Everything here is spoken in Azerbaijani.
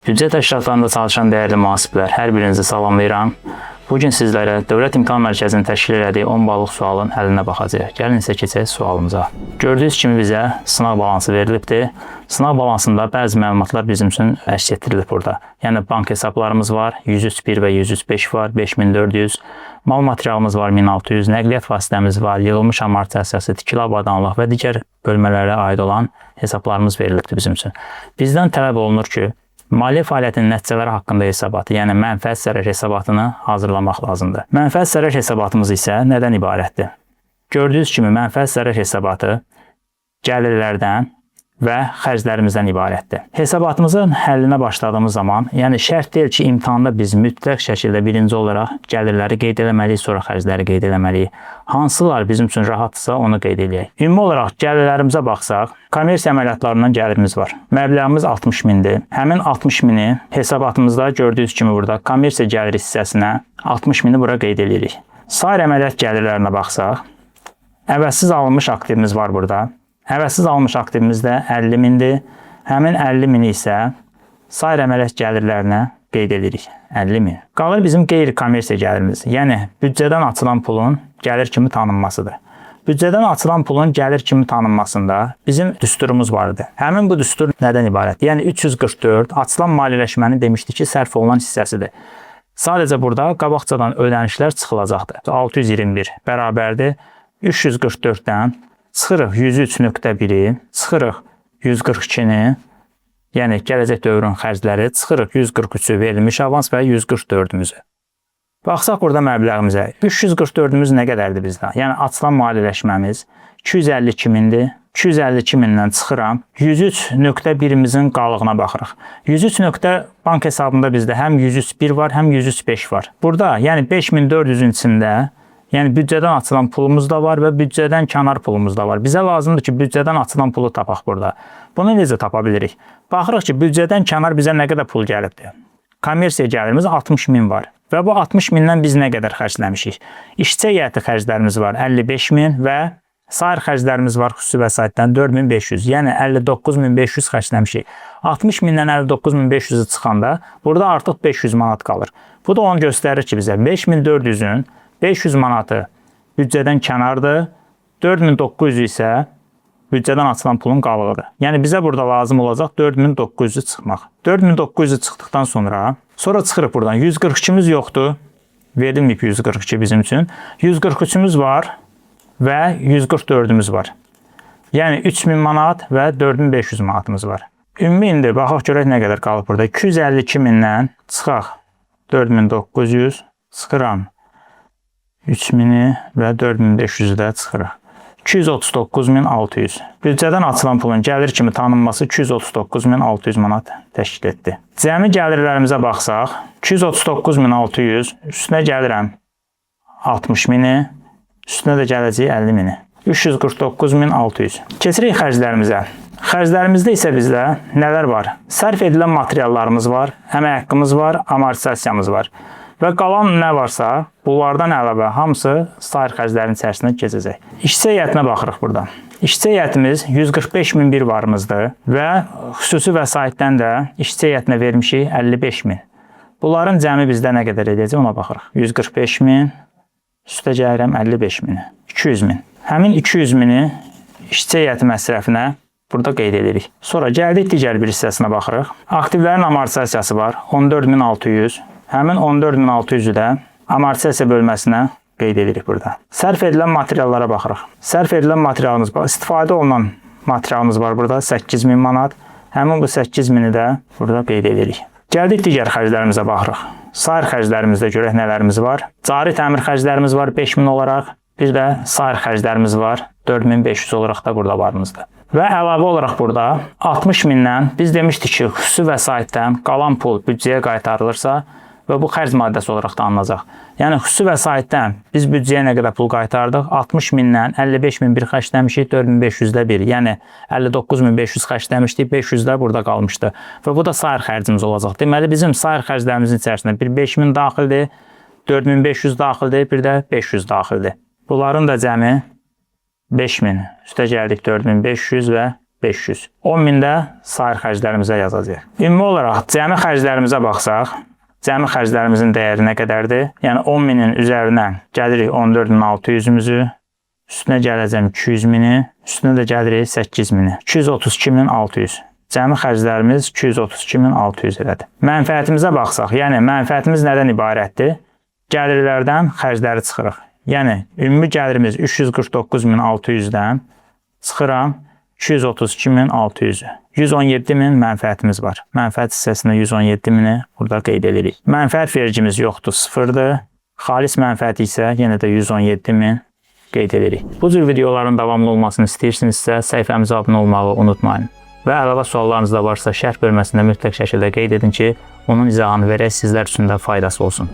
Büdcə təşkilatlarında çalışan dəyərli mühasiblər, hər birinizi salamlayıram. Bugün sizlərə Dövlət İmtahan Mərkəzinin təşkil elədiyi 10 ballıq sualın həllinə baxacağıq. Gəlin isə keçək sualımıza. Gördüyünüz kimi bizə sınaq balansı verilibdir. Sınaq balansında bəzi məlumatlar bizim üçün əks etdirilib burada. Yəni bank hesablarımız var, 103.1 və 103.5 var, 5400. Mal materialımız var 1600, nəqliyyat vasitəmiz var, yığılmış amortisasiyası, tikili avadanlıq və digər bölmələrə aid olan hesablarımız verilibdir bizim üçün. Bizdən tələb olunur ki, maliyyə fəaliyyətinin nəticələri haqqında hesabatı, yəni mənfəət zərər hesabatını hazırlamaq lazımdır. Mənfəət zərər hesabatımız isə nədən ibarətdir? Gördüyünüz kimi mənfəət zərər hesabatı gəlirlərdən və xərclərimizdən ibarətdir. Hesabatımızın həllinə başladığımız zaman, yəni şərt deyil ki, imtahanda biz mütləq şəkildə birinci olaraq gəlirləri qeyd eləməliyik, sonra xərcləri qeyd eləməliyik. Hansılar bizim üçün rahatdırsa onu qeyd eləyək. Ümumi olaraq gəlirlərimizə baxsaq, kommersiya əməliyyatlarından gəlirimiz var. Məbləğimiz 60 mindir. Həmin 60 mini hesabatımızda gördüyünüz kimi burada kommersiya gəlir hissəsinə 60 mini bura qeyd edirik. Sair əməliyyat gəlirlərinə baxsaq, əvəzsiz alınmış aktivimiz var burada. Əvəzsiz alınmış aktivimiz də 50 mindir. Həmin 50 mini isə sair əməliyyat gəlirlərinə qeyd edirik. 50 min. Qalır bizim qeyri-kommersiya gəlirimiz. Yəni, büdcədən açılan pulun gəlir kimi tanınmasıdır. Büdcədən açılan pulun gəlir kimi tanınmasında bizim düsturumuz vardı. Həmin bu düstur nədən ibarət? Yəni, 344 açılan maliyyələşməni demişdik ki, sərf olunan hissəsidir. Sadəcə burada qabaqcadan ödənişlər çıxılacaqdır. 621 bərabərdir. 344-dən çıxırıq 103.1-i, çıxırıq 142-ni, yəni gələcək dövrün xərcləri, çıxırıq 143-ü verilmiş avans və 144-ümüzü. Baxsaq burada məbləğimizə, 344-ümüz nə qədərdir bizdə? Yəni açılan maliyyələşməmiz 252 mindir. 252 mindən çıxıram, 103.1-imizin qalığına baxırıq. 103. bank hesabında bizdə həm 103.1 var, həm 103.5 var. Burada, yəni 5400-ün içində, yəni büdcədən açılan pulumuz da var və büdcədən kənar pulumuz da var. Bizə lazımdır ki, büdcədən açılan pulu tapaq burada. Bunu necə tapa bilirik? Baxırıq ki, büdcədən kənar bizə nə qədər pul gəlibdir? Kommersiya gəlirimiz 60 min var və bu 60 mindən biz nə qədər xərcləmişik? İşçi heyəti xərclərimiz var 55 min və sair xərclərimiz var xüsusi vəsaitdən 4500, yəni 59500 xərcləmişik. 60 mindən 59500-ü çıxanda burada artıq 500 manat qalır. Bu da onu göstərir ki, bizə 5400-ün 500 manatı büdcədən kənardır, 4900 isə büdcədən açılan pulun qalığıdır. Yəni bizə burada lazım olacaq 4900-ü çıxmaq. 4900-ü çıxdıqdan sonra çıxırıq buradan. 142-miz yoxdur, verilməyib 142 bizim üçün. 143-ümüz var və 144-ümüz var. Yəni 3000 manat və 4500 manatımız var. Ümumi indi baxaq görək nə qədər qalıb burada. 252 mindən çıxaq 4900, çıxıram 3000-i və 4500-ü də çıxırıq. 239.600. Büdcədən açılan pulun gəlir kimi tanınması 239.600 manat təşkil etdi. Cəmi gəlirlərimizə baxsaq, 239.600, üstünə gəlirəm 60.000-i, üstünə də gələcək 50.000-i. 349.600. Keçirik xərclərimizə. Xərclərimizdə isə bizdə nələr var? Sərf edilən materiallarımız var, əmək haqqımız var, amortisasiyamız var. Və qalan nə varsa, bunlardan əlavə hamısı sair xərclərin içərisinə keçəcək. İşçi heyətinə baxırıq burada. İşçi heyətimiz 145.001 varımızdır və xüsusi vəsaitdən də işçi heyətinə vermişik 55.000. Bunların cəmi bizdə nə qədər edəcək ona baxırıq. 145.000, üstə gəlirəm 55.000, 200.000. Həmin 200.000-i işçi heyəti məsrəfinə burada qeyd edirik. Sonra gəldik digər bir hissəsinə baxırıq. Aktivlərin amortisasiyası var 14.600. Həmin 14.600-ü də amortisasiya bölməsinə qeyd edirik burada. Sərf edilən materiallara baxırıq. Sərf edilən materialımız var. İstifadə olunan materialımız var burada 8.000 manat. Həmin bu 8.000-i də burada qeyd edirik. Gəldik digər xərclərimizə baxırıq. Sair xərclərimizdə görək nələrimiz var. Cari təmir xərclərimiz var 5000 olaraq. Bir də sair xərclərimiz var 4500 olaraq da burada varımızdır. Və əlavə olaraq burada 60 mindən biz demişdik ki, xüsusi vəsaitdən qalan pul büdcəyə qaytarılırsa və bu xərc maddəsi olaraq da alınacaq. Yəni, xüsusi vəsaitdən biz büdcəyə nə qədər pul qaytardıq? 60 mindən 55.001 xərcləmişik, 4500-də bir. Yəni, 59.500 xərcləmişdik, 500 də burada qalmışdı. Və bu da sair xərcimiz olacaq. Deməli, bizim sair xərclərimizin içərisində bir 5000 daxildir, 4500 daxildir, bir də 500 daxildir. Bunların da cəmi 5000, üstə gəldik 4500 və 500. 10.000 də sayır xərclərimizə yazacağıq. Ümumi olaraq cəmi xərclərimizə baxsaq, cəmi xərclərimizin dəyəri nə qədərdir? Yəni 10.000-in üzərinə gəlirik 14.600-ümüzü, üstünə gələcəm 200.000-i, üstünə də gəlirik 8.000-i. 232.600. Cəmi xərclərimiz 232.600 elədir. Mənfəətimizə baxsaq, yəni mənfəətimiz nədən ibarətdir? Gəlirlərdən xərcləri çıxırıq. Yəni ümumi gəlirimiz 349.600-dən çıxıram 232.600. 117.000 mənfəətimiz var. Mənfəət hissəsində 117.000-i burada qeyd edirik. Mənfəət vergimiz yoxdur, sıfırdır. Xalis mənfəət isə yenə də 117.000 qeyd edirik. Bu cür videoların davamlı olmasını istəyirsinizsə, səhifəmizə abunə olmağı unutmayın. Və əlavə suallarınız da varsa şərh bölməsində mütləq şəkildə qeyd edin ki, onun izahını verək, sizlər üçün də faydası olsun.